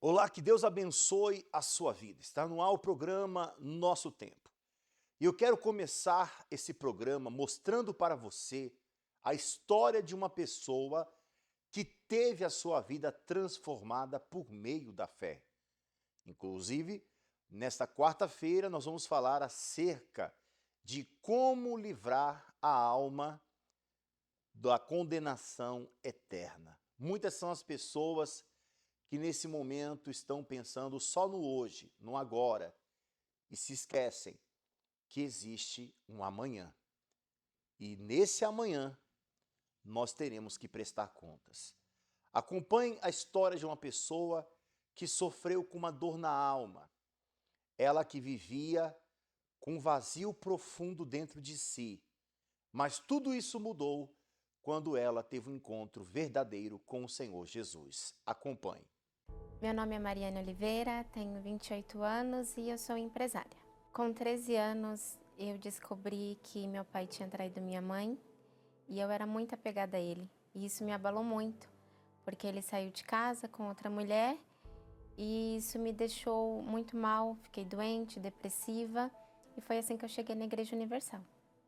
Olá, que Deus abençoe a sua vida. Está no ar o programa Nosso Tempo. E eu quero começar esse programa mostrando para você a história de uma pessoa que teve a sua vida transformada por meio da fé. Inclusive, nesta quarta-feira nós vamos falar acerca de como livrar a alma da condenação eterna. Muitas são as pessoas que nesse momento estão pensando só no hoje, no agora, e se esquecem que existe um amanhã. E nesse amanhã nós teremos que prestar contas. Acompanhe a história de uma pessoa que sofreu com uma dor na alma. Ela que vivia com um vazio profundo dentro de si. Mas tudo isso mudou quando ela teve um encontro verdadeiro com o Senhor Jesus. Acompanhe. Meu nome é Mariana Oliveira, tenho 28 anos e eu sou empresária. Com 13 anos, eu descobri que meu pai tinha traído minha mãe e eu era muito apegada a ele. E isso me abalou muito, porque ele saiu de casa com outra mulher e isso me deixou muito mal, fiquei doente, depressiva e foi assim que eu cheguei na Igreja Universal.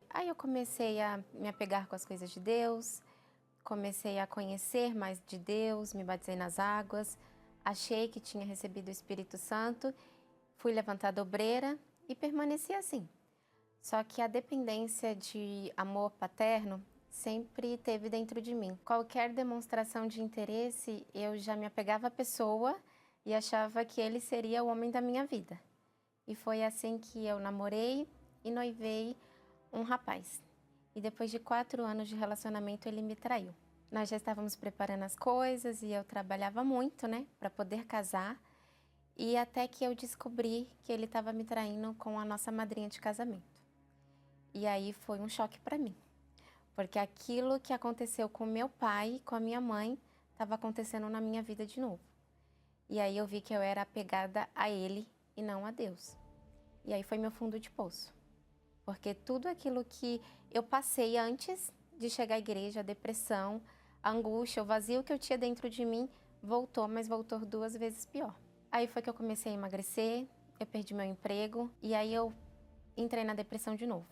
Aí eu comecei a me apegar com as coisas de Deus, comecei a conhecer mais de Deus, me batizei nas águas, achei que tinha recebido o Espírito Santo, fui levantada obreira e permaneci assim. Só que a dependência de amor paterno sempre teve dentro de mim. Qualquer demonstração de interesse, eu já me apegava à pessoa e achava que ele seria o homem da minha vida. E foi assim que eu namorei e noivei um rapaz. E depois de 4 anos de relacionamento, ele me traiu. Nós já estávamos preparando as coisas e eu trabalhava muito, né, para poder casar. E até que eu descobri que ele estava me traindo com a nossa madrinha de casamento. E aí foi um choque para mim, porque aquilo que aconteceu com meu pai e com a minha mãe estava acontecendo na minha vida de novo. E aí eu vi que eu era apegada a ele e não a Deus. E aí foi meu fundo de poço. Porque tudo aquilo que eu passei antes de chegar à igreja, a depressão, a angústia, o vazio que eu tinha dentro de mim, voltou, mas voltou 2 vezes pior. Aí foi que eu comecei a emagrecer, eu perdi meu emprego e aí eu entrei na depressão de novo.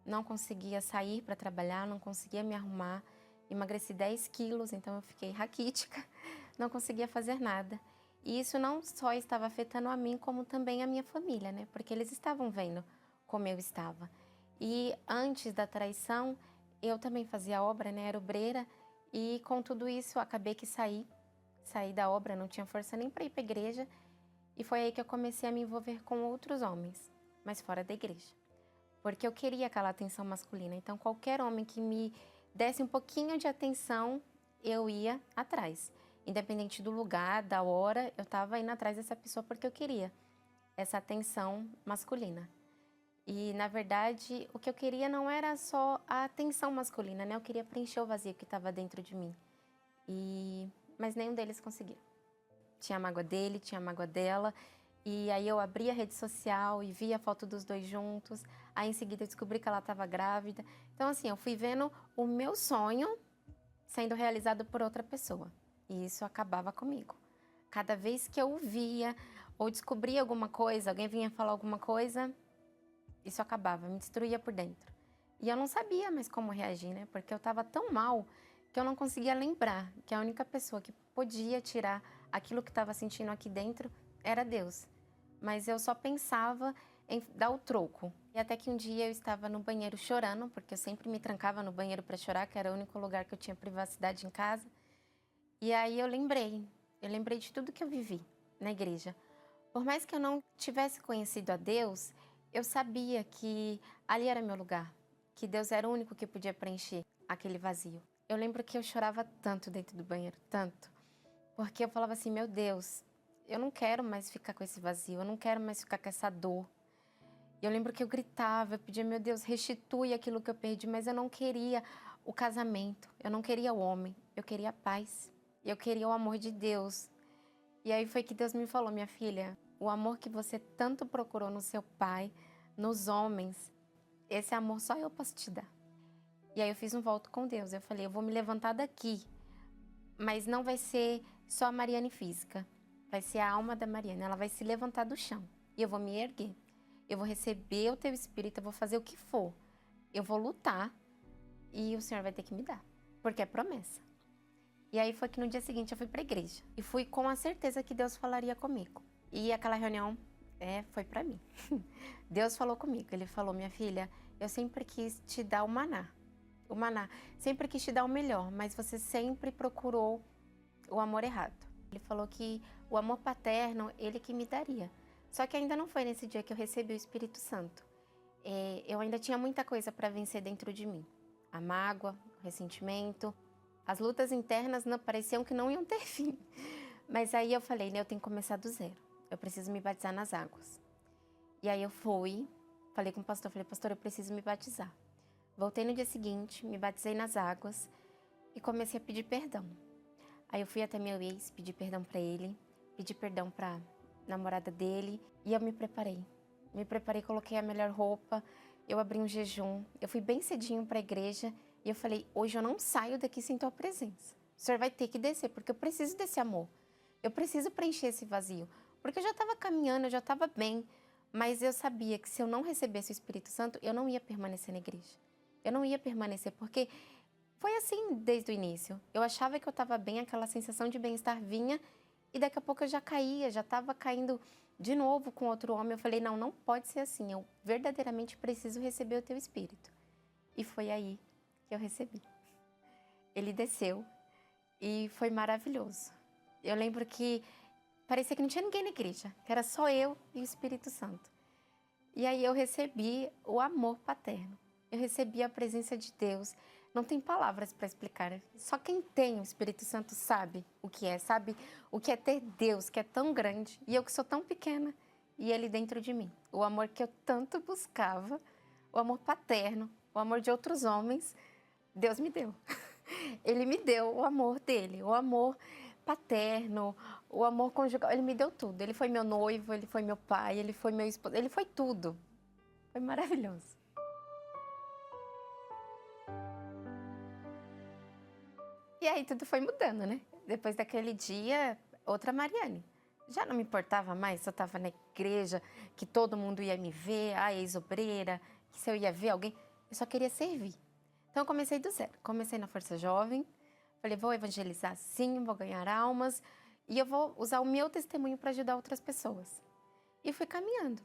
Não conseguia sair para trabalhar, não conseguia me arrumar, emagreci 10 quilos, então eu fiquei raquítica, não conseguia fazer nada. E isso não só estava afetando a mim, como também a minha família, né? Porque eles estavam vendo como eu estava. E antes da traição, eu também fazia obra, né? Era obreira. E com tudo isso, eu acabei que saí da obra, não tinha força nem para ir para a igreja. E foi aí que eu comecei a me envolver com outros homens, mas fora da igreja. Porque eu queria aquela atenção masculina. Então, qualquer homem que me desse um pouquinho de atenção, eu ia atrás. Independente do lugar, da hora, eu estava indo atrás dessa pessoa porque eu queria essa atenção masculina. E, na verdade, o que eu queria não era só a atenção masculina, né? Eu queria preencher o vazio que estava dentro de mim. Mas nenhum deles conseguia. Tinha a mágoa dele, tinha a mágoa dela. E aí eu abri a rede social e vi a foto dos dois juntos. Aí em seguida eu descobri que ela estava grávida. Então assim, eu fui vendo o meu sonho sendo realizado por outra pessoa. E isso acabava comigo. Cada vez que eu via ou descobria alguma coisa, alguém vinha falar alguma coisa, isso acabava, me destruía por dentro. E eu não sabia mais como reagir, né? Porque eu estava tão mal que eu não conseguia lembrar que a única pessoa que podia tirar aquilo que estava sentindo aqui dentro era Deus. Mas eu só pensava em dar o troco. E até que um dia eu estava no banheiro chorando, porque eu sempre me trancava no banheiro para chorar, que era o único lugar que eu tinha privacidade em casa. E aí eu lembrei de tudo que eu vivi na igreja. Por mais que eu não tivesse conhecido a Deus, eu sabia que ali era meu lugar, que Deus era o único que podia preencher aquele vazio. Eu lembro que eu chorava tanto dentro do banheiro, tanto, porque eu falava assim, meu Deus, eu não quero mais ficar com esse vazio, eu não quero mais ficar com essa dor. E eu lembro que eu gritava, eu pedia, meu Deus, restitui aquilo que eu perdi, mas eu não queria o casamento, eu não queria o homem, eu queria a paz, eu queria o amor de Deus. E aí foi que Deus me falou, minha filha, o amor que você tanto procurou no seu pai, nos homens, esse amor só eu posso te dar. E aí eu fiz um voto com Deus, eu falei, eu vou me levantar daqui, mas não vai ser só a Mariane física, vai ser a alma da Mariana, ela vai se levantar do chão e eu vou me erguer. Eu vou receber o teu espírito, eu vou fazer o que for. Eu vou lutar e o Senhor vai ter que me dar, porque é promessa. E aí foi que no dia seguinte eu fui para a igreja e fui com a certeza que Deus falaria comigo. E aquela reunião foi para mim. Deus falou comigo, ele falou: minha filha, eu sempre quis te dar o maná, sempre quis te dar o melhor, mas você sempre procurou o amor errado. Ele falou que o amor paterno, ele que me daria. Só que ainda não foi nesse dia que eu recebi o Espírito Santo. Eu ainda tinha muita coisa para vencer dentro de mim. A mágoa, o ressentimento, as lutas internas pareciam que não iam ter fim. Mas aí eu falei, né, eu tenho que começar do zero. Eu preciso me batizar nas águas. E aí eu falei com o pastor, pastor, eu preciso me batizar. Voltei no dia seguinte, me batizei nas águas e comecei a pedir perdão. Aí eu fui até meu ex, pedi perdão para ele, pedi perdão para namorada dele e eu me preparei. Coloquei a melhor roupa, eu abri um jejum, eu fui bem cedinho para a igreja e eu falei, hoje eu não saio daqui sem tua presença. O Senhor vai ter que descer, porque eu preciso desse amor. Eu preciso preencher esse vazio, porque eu já estava caminhando, eu já estava bem, mas eu sabia que se eu não recebesse o Espírito Santo, eu não ia permanecer na igreja. Eu não ia permanecer, porque foi assim desde o início. Eu achava que eu estava bem, aquela sensação de bem-estar vinha e daqui a pouco eu já caía, já estava caindo de novo com outro homem. Eu falei, não, não pode ser assim, eu verdadeiramente preciso receber o teu Espírito. E foi aí que eu recebi. Ele desceu e foi maravilhoso. Eu lembro que parecia que não tinha ninguém na igreja, que era só eu e o Espírito Santo. E aí eu recebi o amor paterno, eu recebi a presença de Deus. Não tem palavras para explicar. Só quem tem o Espírito Santo sabe o que é ter Deus, que é tão grande, e eu que sou tão pequena, e Ele dentro de mim. O amor que eu tanto buscava, o amor paterno, o amor de outros homens, Deus me deu. Ele me deu o amor dele, o amor paterno, o amor conjugal. Ele me deu tudo. Ele foi meu noivo, ele foi meu pai, ele foi meu esposo, ele foi tudo. Foi maravilhoso. E aí tudo foi mudando, né? Depois daquele dia, outra Mariane. Já não me importava mais se eu estava na igreja, que todo mundo ia me ver, a ex-obreira, que se eu ia ver alguém. Eu só queria servir. Então eu comecei do zero. Comecei na Força Jovem, falei, vou evangelizar sim, vou ganhar almas e eu vou usar o meu testemunho para ajudar outras pessoas. E fui caminhando.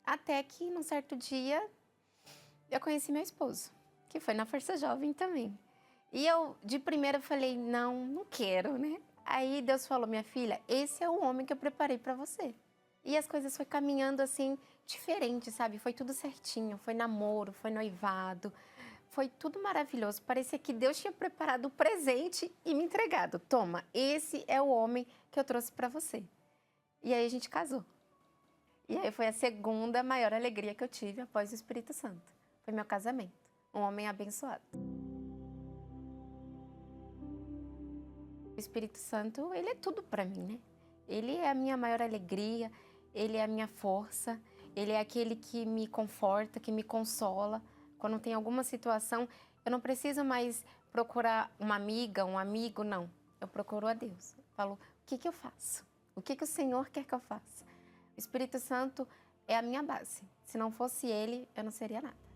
Até que, num certo dia, eu conheci meu esposo, que foi na Força Jovem também. E eu, de primeira, falei, não quero, né? Aí Deus falou, minha filha, esse é o homem que eu preparei para você. E as coisas foi caminhando assim, diferente, sabe? Foi tudo certinho, foi namoro, foi noivado, foi tudo maravilhoso. Parecia que Deus tinha preparado o presente e me entregado. Toma, esse é o homem que eu trouxe para você. E aí a gente casou. E aí foi a segunda maior alegria que eu tive após o Espírito Santo. Foi meu casamento. Um homem abençoado. O Espírito Santo, ele é tudo para mim, né? Ele é a minha maior alegria, ele é a minha força, ele é aquele que me conforta, que me consola. Quando tem alguma situação, eu não preciso mais procurar uma amiga, um amigo, não. Eu procuro a Deus. Eu falo, o que eu faço? O que o Senhor quer que eu faça? O Espírito Santo é a minha base. Se não fosse ele, eu não seria nada.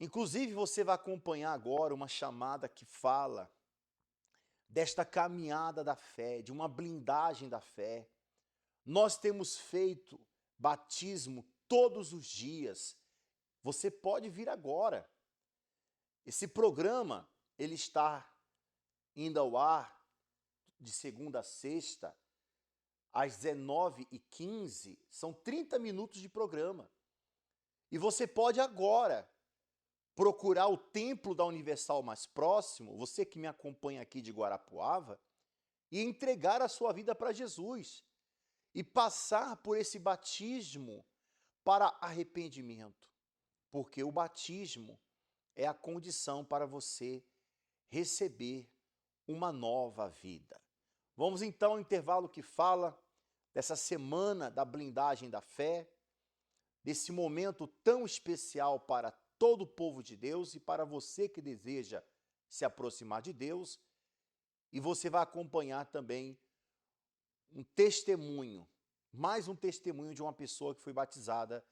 Inclusive, você vai acompanhar agora uma chamada que fala desta caminhada da fé, de uma blindagem da fé. Nós temos feito batismo todos os dias. Você pode vir agora. Esse programa, ele está indo ao ar de segunda a sexta, às 19h15. São 30 minutos de programa. E você pode agora procurar o templo da Universal mais próximo, você que me acompanha aqui de Guarapuava, e entregar a sua vida para Jesus e passar por esse batismo para arrependimento, porque o batismo é a condição para você receber uma nova vida. Vamos então ao intervalo que fala dessa semana da blindagem da fé, desse momento tão especial para todo o povo de Deus e para você que deseja se aproximar de Deus. e você vai acompanhar também um testemunho, mais um testemunho de uma pessoa que foi batizada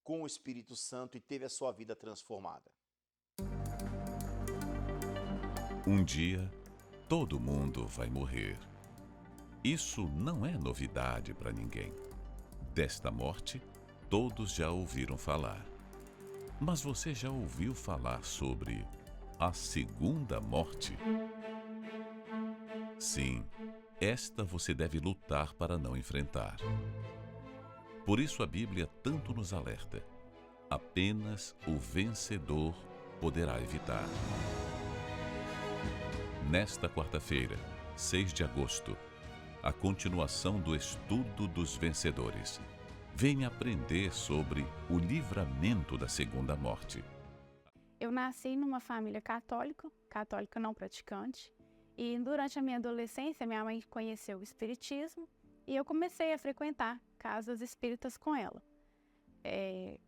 com o Espírito Santo e teve a sua vida transformada. Um dia, todo mundo vai morrer. Isso não é novidade para ninguém. Desta morte, todos já ouviram falar. Mas você já ouviu falar sobre a segunda morte? Sim, esta você deve lutar para não enfrentar. Por isso a Bíblia tanto nos alerta. Apenas o vencedor poderá evitar. Nesta quarta-feira, 6 de agosto, a continuação do estudo dos vencedores. Venha aprender sobre o livramento da segunda morte. Eu nasci numa família católica não praticante, e durante a minha adolescência minha mãe conheceu o espiritismo e eu comecei a frequentar casas espíritas com ela.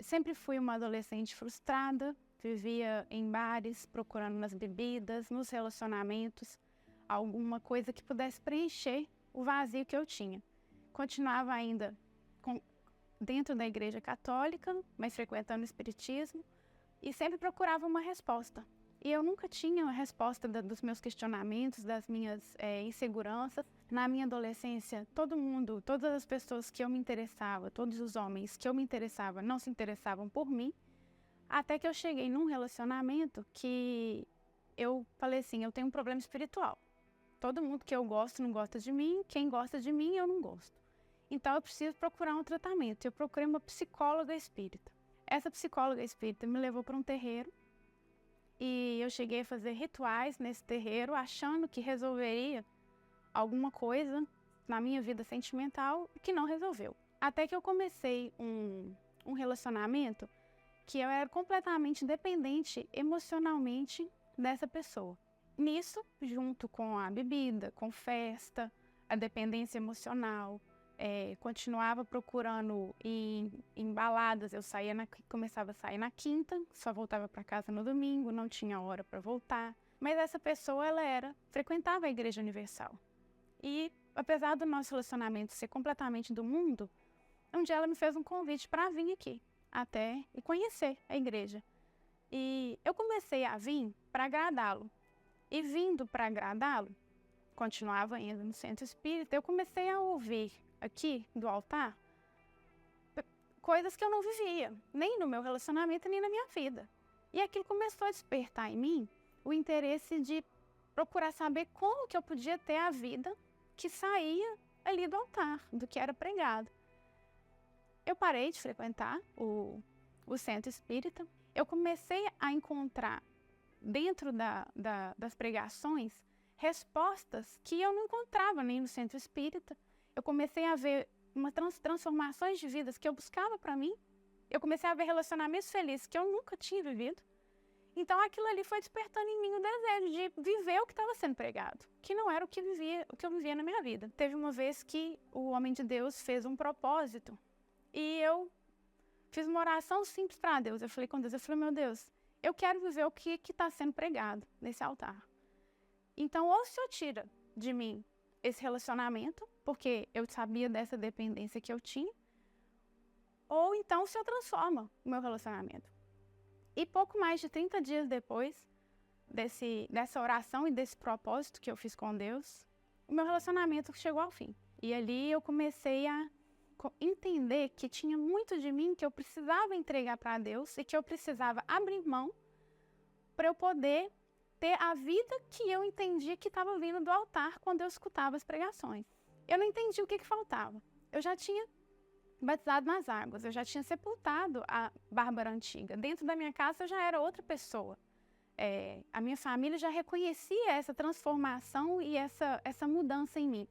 Sempre fui uma adolescente frustrada, vivia em bares, procurando nas bebidas, nos relacionamentos, alguma coisa que pudesse preencher o vazio que eu tinha. Continuava ainda dentro da igreja católica, mas frequentando o espiritismo, e sempre procurava uma resposta. E eu nunca tinha a resposta dos meus questionamentos, das minhas inseguranças. Na minha adolescência, todas as pessoas que eu me interessava, todos os homens que eu me interessava, não se interessavam por mim, até que eu cheguei num relacionamento que eu falei assim, eu tenho um problema espiritual. Todo mundo que eu gosto não gosta de mim, quem gosta de mim eu não gosto. Então eu preciso procurar um tratamento. Eu procurei uma psicóloga espírita. Essa psicóloga espírita me levou para um terreiro e eu cheguei a fazer rituais nesse terreiro, achando que resolveria alguma coisa na minha vida sentimental, que não resolveu. Até que eu comecei um relacionamento que eu era completamente dependente emocionalmente dessa pessoa. Nisso, junto com a bebida, com festa, a dependência emocional, continuava procurando em baladas. Eu começava a sair na quinta, só voltava para casa no domingo, não tinha hora para voltar. Mas essa pessoa, frequentava a Igreja Universal. E, apesar do nosso relacionamento ser completamente do mundo, um dia ela me fez um convite para vir aqui, e conhecer a igreja. E eu comecei a vir para agradá-lo. E vindo para agradá-lo, continuava indo no centro espírita, eu comecei a ouvir aqui do altar coisas que eu não vivia, nem no meu relacionamento, nem na minha vida. E aquilo começou a despertar em mim o interesse de procurar saber como que eu podia ter a vida que saía ali do altar, do que era pregado. Eu parei de frequentar o centro espírita, eu comecei a encontrar dentro das pregações respostas que eu não encontrava nem no centro espírita. Eu comecei a ver transformações de vidas que eu buscava para mim. Eu comecei a ver relacionamentos felizes que eu nunca tinha vivido. Então aquilo ali foi despertando em mim o desejo de viver o que estava sendo pregado, que não era o que eu vivia na minha vida. Teve uma vez que o homem de Deus fez um propósito e eu fiz uma oração simples para Deus. Eu falei com Deus, meu Deus, eu quero viver o que está sendo pregado nesse altar. Então, ou o Senhor tira de mim esse relacionamento, porque eu sabia dessa dependência que eu tinha, ou então o Senhor transforma o meu relacionamento. E pouco mais de 30 dias depois dessa oração e desse propósito que eu fiz com Deus, o meu relacionamento chegou ao fim. E ali eu comecei a entender que tinha muito de mim que eu precisava entregar para Deus e que eu precisava abrir mão para eu poder ter a vida que eu entendia que estava vindo do altar quando eu escutava as pregações. Eu não entendi o que faltava. Eu já tinha batizado nas águas, eu já tinha sepultado a Bárbara antiga. Dentro da minha casa eu já era outra pessoa. A minha família já reconhecia essa transformação e essa mudança em mim.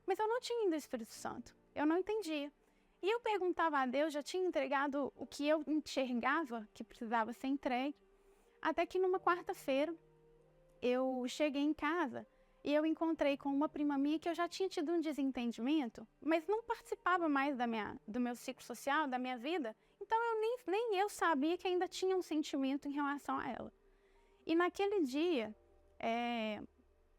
Mas eu não tinha ainda o Espírito Santo. Eu não entendia. E eu perguntava a Deus, já tinha entregado o que eu enxergava que precisava ser entregue. Até que numa quarta-feira, eu cheguei em casa e eu encontrei com uma prima minha que eu já tinha tido um desentendimento, mas não participava mais do meu ciclo social, da minha vida. Então nem eu sabia que ainda tinha um sentimento em relação a ela. E naquele dia,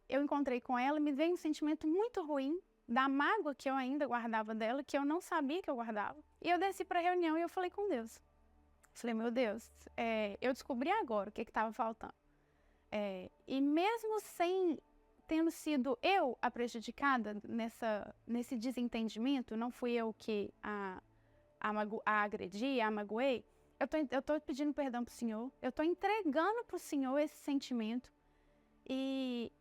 eu encontrei com ela, me veio um sentimento muito ruim da mágoa que eu ainda guardava dela, que eu não sabia que eu guardava. E eu desci para a reunião e eu falei com Deus. Falei, meu Deus, eu descobri agora o que estava faltando. E mesmo sem tendo sido eu a prejudicada nesse desentendimento, não fui eu que a agredi, a magoei, eu tô pedindo perdão pro Senhor, eu tô entregando pro Senhor esse sentimento e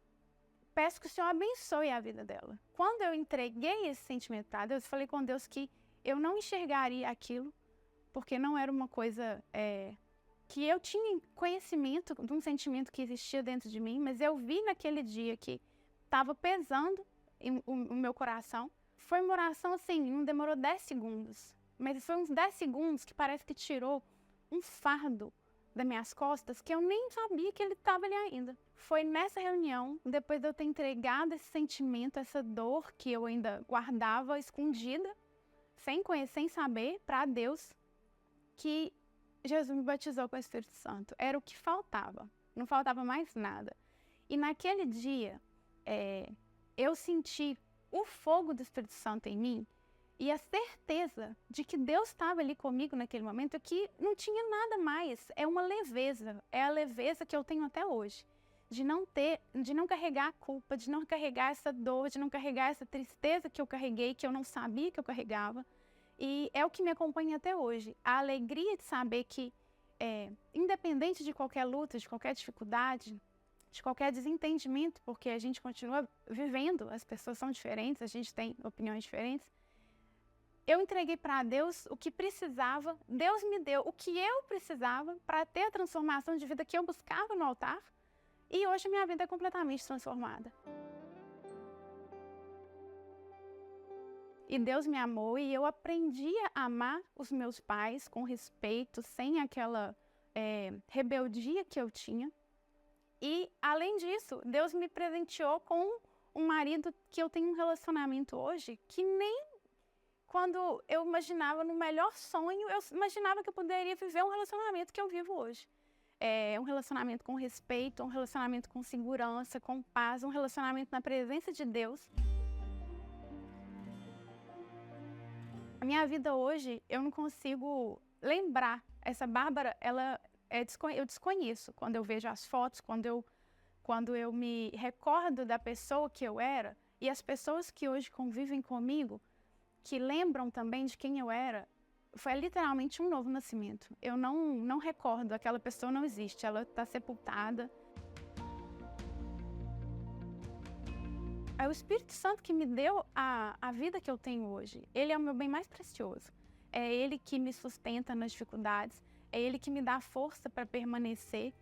peço que o Senhor abençoe a vida dela. Quando eu entreguei esse sentimento para Deus, falei com Deus que eu não enxergaria aquilo, porque não era uma coisa que eu tinha conhecimento de um sentimento que existia dentro de mim, mas eu vi naquele dia que estava pesando o meu coração. Foi uma oração assim, não demorou 10 segundos, mas foi uns 10 segundos que parece que tirou um fardo das minhas costas que eu nem sabia que ele estava ali ainda. Foi nessa reunião, depois de eu ter entregado esse sentimento, essa dor que eu ainda guardava escondida, sem conhecer, sem saber, para Deus, que Jesus me batizou com o Espírito Santo. Era o que faltava, não faltava mais nada. E naquele dia, eu senti o fogo do Espírito Santo em mim e a certeza de que Deus estava ali comigo naquele momento, que não tinha nada mais. É uma leveza, é a leveza que eu tenho até hoje, de não carregar a culpa, de não carregar essa dor, de não carregar essa tristeza que eu carreguei, que eu não sabia que eu carregava. E é o que me acompanha até hoje. A alegria de saber que, independente de qualquer luta, de qualquer dificuldade, de qualquer desentendimento, porque a gente continua vivendo, as pessoas são diferentes, a gente tem opiniões diferentes, eu entreguei para Deus o que precisava, Deus me deu o que eu precisava para ter a transformação de vida que eu buscava no altar, e hoje minha vida é completamente transformada. E Deus me amou e eu aprendi a amar os meus pais com respeito, sem aquela rebeldia que eu tinha. E, além disso, Deus me presenteou com um marido que eu tenho um relacionamento hoje que nem quando eu imaginava no melhor sonho, eu imaginava que eu poderia viver um relacionamento que eu vivo hoje. Um relacionamento com respeito, um relacionamento com segurança, com paz, um relacionamento na presença de Deus. A minha vida hoje, eu não consigo lembrar. Essa Bárbara, eu desconheço quando eu vejo as fotos, quando eu me recordo da pessoa que eu era, e as pessoas que hoje convivem comigo, que lembram também de quem eu era, foi literalmente um novo nascimento. Eu não recordo, aquela pessoa não existe, ela está sepultada. É o Espírito Santo que me deu a vida que eu tenho hoje. Ele é o meu bem mais precioso. É Ele que me sustenta nas dificuldades. É Ele que me dá força para permanecer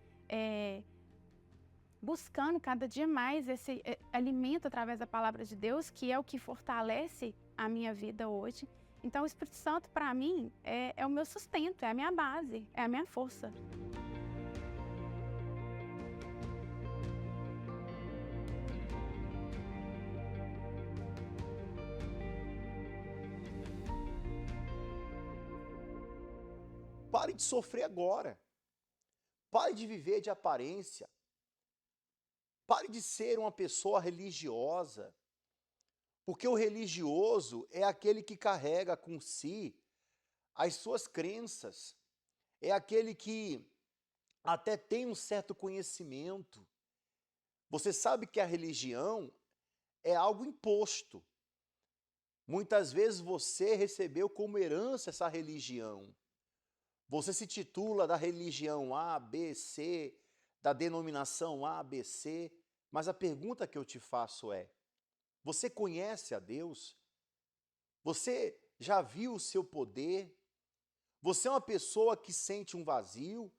buscando cada dia mais esse alimento através da palavra de Deus, que é o que fortalece a minha vida hoje. Então, o Espírito Santo, para mim, é o meu sustento, é a minha base, é a minha força. Pare de sofrer agora. Pare de viver de aparência. Pare de ser uma pessoa religiosa. Porque o religioso é aquele que carrega com si as suas crenças. É aquele que até tem um certo conhecimento. Você sabe que a religião é algo imposto. Muitas vezes você recebeu como herança essa religião. Você se titula da religião A, B, C, da denominação A, B, C, mas a pergunta que eu te faço é: você conhece a Deus? Você já viu o seu poder? Você é uma pessoa que sente um vazio,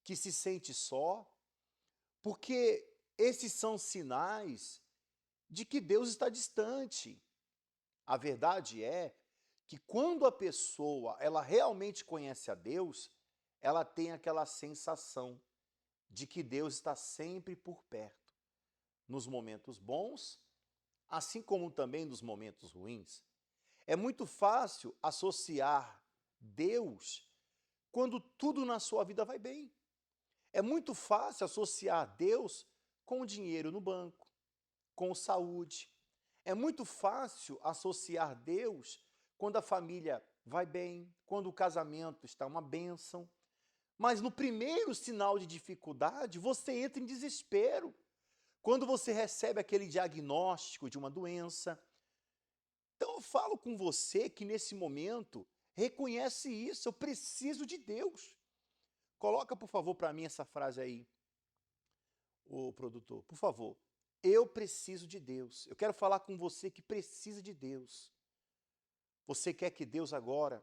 que se sente só? Porque esses são sinais de que Deus está distante. A verdade é que quando a pessoa ela realmente conhece a Deus, ela tem aquela sensação de que Deus está sempre por perto, nos momentos bons, assim como também nos momentos ruins. É muito fácil associar Deus quando tudo na sua vida vai bem. É muito fácil associar Deus com o dinheiro no banco. com saúde. É muito fácil associar Deus quando a família vai bem, quando o casamento está uma bênção. Mas no primeiro sinal de dificuldade, você entra em desespero. Quando você recebe aquele diagnóstico de uma doença. Então eu falo com você que nesse momento, reconhece isso, eu preciso de Deus. Coloca, por favor, para mim essa frase aí, o produtor, por favor. Eu preciso de Deus. Eu quero falar com você que precisa de Deus. Você quer que Deus agora,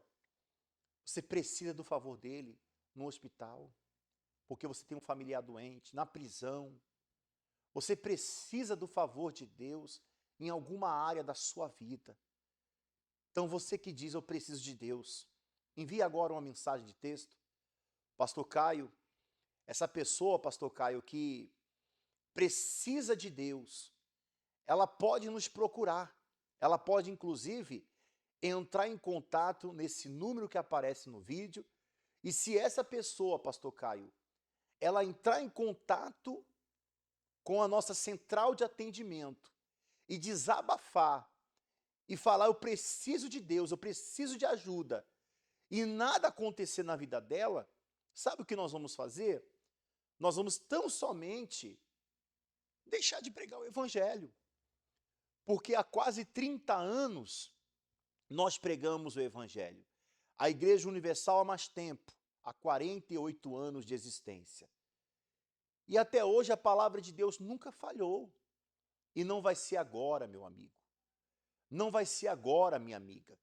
você precisa do favor dele no hospital, porque você tem um familiar doente, na prisão. Você precisa do favor de Deus em alguma área da sua vida. Então você que diz, eu preciso de Deus, envie agora uma mensagem de texto. Pastor Caio, essa pessoa, Pastor Caio, que precisa de Deus, ela pode nos procurar. Ela pode, inclusive, entrar em contato nesse número que aparece no vídeo. E se essa pessoa, Pastor Caio, ela entrar em contato com a nossa central de atendimento e desabafar e falar, eu preciso de Deus, eu preciso de ajuda, e nada acontecer na vida dela, sabe o que nós vamos fazer? Nós vamos tão somente deixar de pregar o evangelho. Porque há quase 30 anos nós pregamos o evangelho. A Igreja Universal há mais tempo, há 48 anos de existência. E até hoje a palavra de Deus nunca falhou. E não vai ser agora, meu amigo. Não vai ser agora, minha amiga,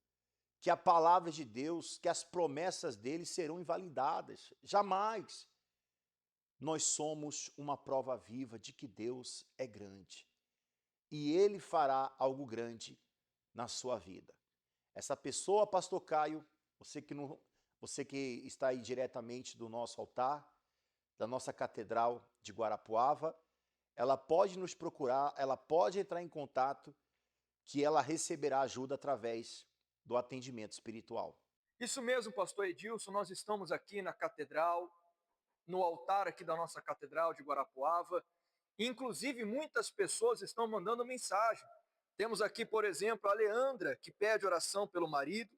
que a palavra de Deus, que as promessas dele serão invalidadas. Jamais. Nós somos uma prova viva de que Deus é grande. E ele fará algo grande na sua vida. Essa pessoa, Pastor Caio, você que está aí diretamente do nosso altar, da nossa catedral de Guarapuava, ela pode nos procurar, ela pode entrar em contato, que ela receberá ajuda através do atendimento espiritual. Isso mesmo, pastor Edilson, nós estamos aqui na catedral, no altar aqui da nossa catedral de Guarapuava, e inclusive muitas pessoas estão mandando mensagem. Temos aqui, por exemplo, a Leandra, que pede oração pelo marido.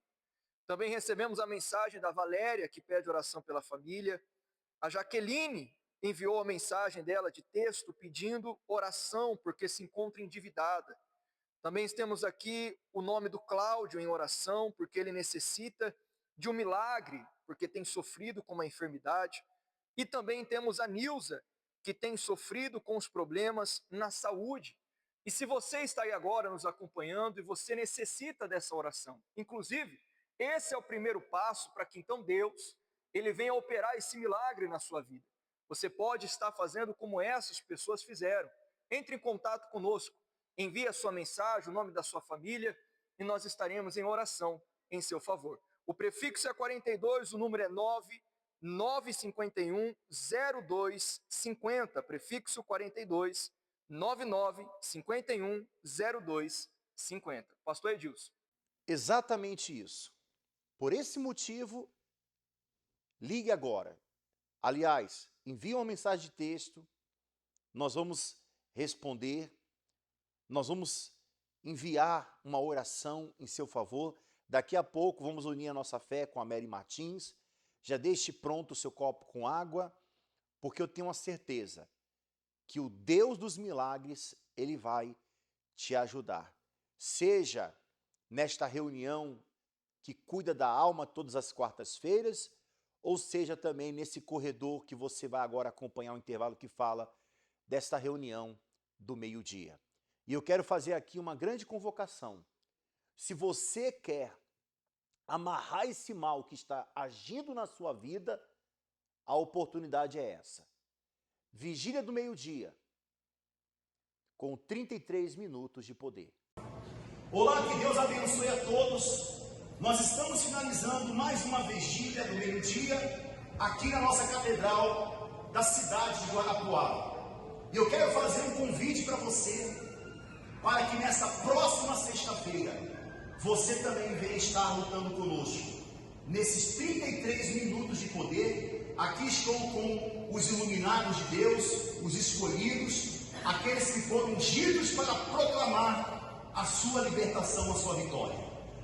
Também recebemos a mensagem da Valéria, que pede oração pela família. A Jaqueline enviou a mensagem dela de texto pedindo oração porque se encontra endividada. Também temos aqui o nome do Cláudio em oração porque ele necessita de um milagre, porque tem sofrido com uma enfermidade. E também temos a Nilza, que tem sofrido com os problemas na saúde. E se você está aí agora nos acompanhando e você necessita dessa oração, inclusive, esse é o primeiro passo para que então Deus, ele venha operar esse milagre na sua vida. Você pode estar fazendo como essas pessoas fizeram. Entre em contato conosco, envie a sua mensagem, o nome da sua família, e nós estaremos em oração em seu favor. O prefixo é 42, o número é 9951-0250, prefixo 42, 9951-0250. Pastor Edilson. Exatamente isso. Por esse motivo, ligue agora. Aliás, envie uma mensagem de texto, nós vamos responder, nós vamos enviar uma oração em seu favor. Daqui a pouco vamos unir a nossa fé com a Mary Martins. Já deixe pronto o seu copo com água, porque eu tenho uma certeza que o Deus dos milagres, ele vai te ajudar. Seja nesta reunião que cuida da alma todas as quartas-feiras, ou seja também nesse corredor que você vai agora acompanhar o intervalo que fala desta reunião do meio-dia. E eu quero fazer aqui uma grande convocação. Se você quer amarrar esse mal que está agindo na sua vida, a oportunidade é essa. Vigília do meio-dia, com 33 minutos de poder. Olá, que Deus abençoe a todos. Nós estamos finalizando mais uma vigília do meio-dia aqui na nossa catedral da cidade de Guarapuava. E eu quero fazer um convite para você, para que nessa próxima sexta-feira você também venha estar lutando conosco. Nesses 33 minutos de poder, aqui estou com os iluminados de Deus, os escolhidos, aqueles que foram ungidos para proclamar a sua libertação, a sua vitória.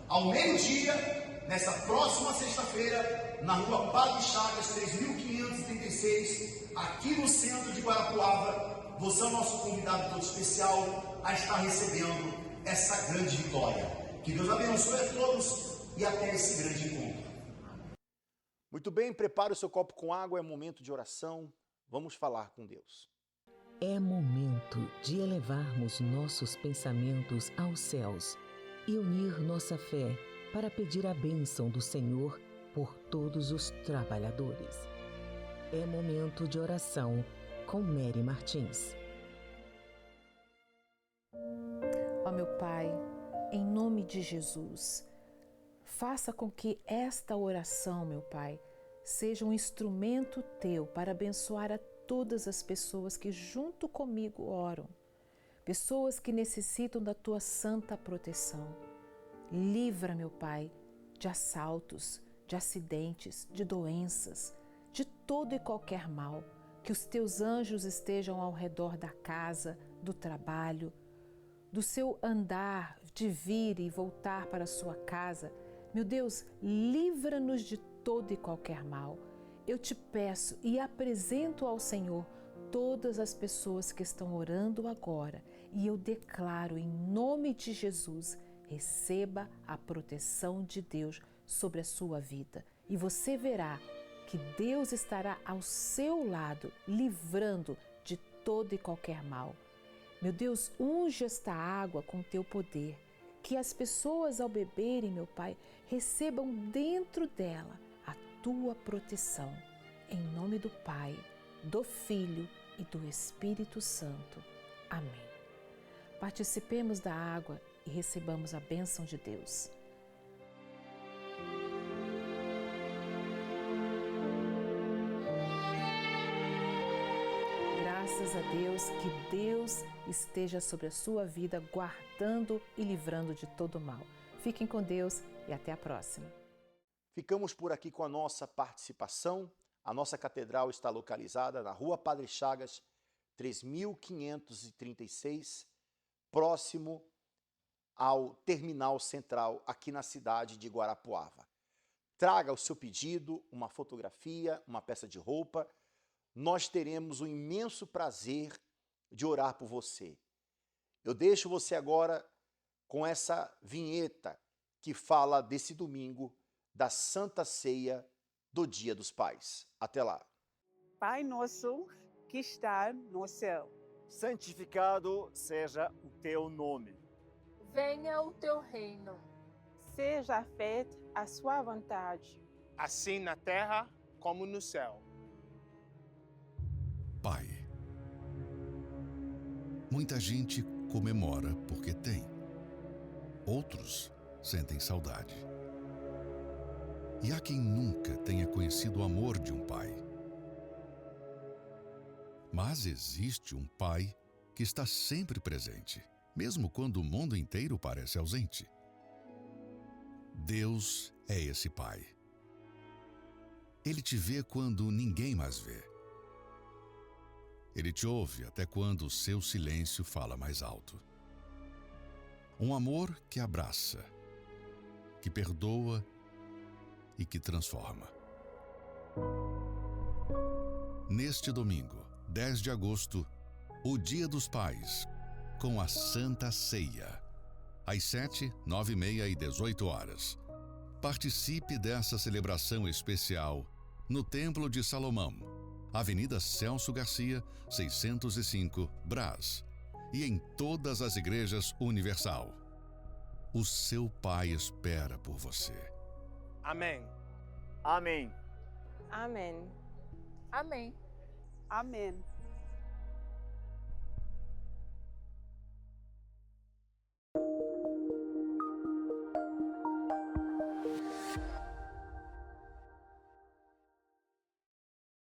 Ao meio-dia, nesta próxima sexta-feira, na rua Padre Chagas, 3536, aqui no centro de Guarapuava, você é o nosso convidado todo especial a estar recebendo essa grande vitória. Que Deus abençoe a todos e até esse grande encontro. Muito bem, prepare o seu copo com água, é momento de oração. Vamos falar com Deus. É momento de elevarmos nossos pensamentos aos céus e unir nossa fé para pedir a bênção do Senhor por todos os trabalhadores. É momento de oração com Mary Martins. Ó meu Pai, em nome de Jesus, faça com que esta oração, meu Pai, seja um instrumento Teu para abençoar a todas as pessoas que junto comigo oram, pessoas que necessitam da Tua santa proteção. Livra, meu Pai, de assaltos, de acidentes, de doenças, de todo e qualquer mal, que os Teus anjos estejam ao redor da casa, do trabalho, do seu andar, de vir e voltar para a sua casa. Meu Deus, livra-nos de todo e qualquer mal. Eu te peço e apresento ao Senhor todas as pessoas que estão orando agora e eu declaro em nome de Jesus, receba a proteção de Deus sobre a sua vida e você verá que Deus estará ao seu lado, livrando de todo e qualquer mal. Meu Deus, unge esta água com teu poder, que as pessoas ao beberem, meu Pai, recebam dentro dela a tua proteção. Em nome do Pai, do Filho e do Espírito Santo. Amém. Participemos da água e recebamos a bênção de Deus. Graças a Deus, que Deus esteja sobre a sua vida, guardando e livrando de todo mal. Fiquem com Deus e até a próxima. Ficamos por aqui com a nossa participação. A nossa catedral está localizada na Rua Padre Chagas, 3536, próximo ao Terminal Central, aqui na cidade de Guarapuava. Traga o seu pedido, uma fotografia, uma peça de roupa. Nós teremos o imenso prazer de orar por você. Eu deixo você agora com essa vinheta que fala desse domingo da Santa Ceia do Dia dos Pais. Até lá. Pai nosso que está no céu, santificado seja o teu nome. Venha o teu reino. Seja feita a sua vontade, assim na terra como no céu. Pai. Muita gente comemora porque tem. Outros sentem saudade. E há quem nunca tenha conhecido o amor de um pai. Mas existe um pai que está sempre presente, mesmo quando o mundo inteiro parece ausente. Deus é esse pai. Ele te vê quando ninguém mais vê. Ele te ouve até quando o seu silêncio fala mais alto. Um amor que abraça, que perdoa e que transforma. Neste domingo, 10 de agosto, o Dia dos Pais, com a Santa Ceia, às 7, 9h30 e 18h. Participe dessa celebração especial no Templo de Salomão, Avenida Celso Garcia, 605, Brás, e em todas as igrejas Universal. O seu Pai espera por você. Amém. Amém. Amém. Amém. amém.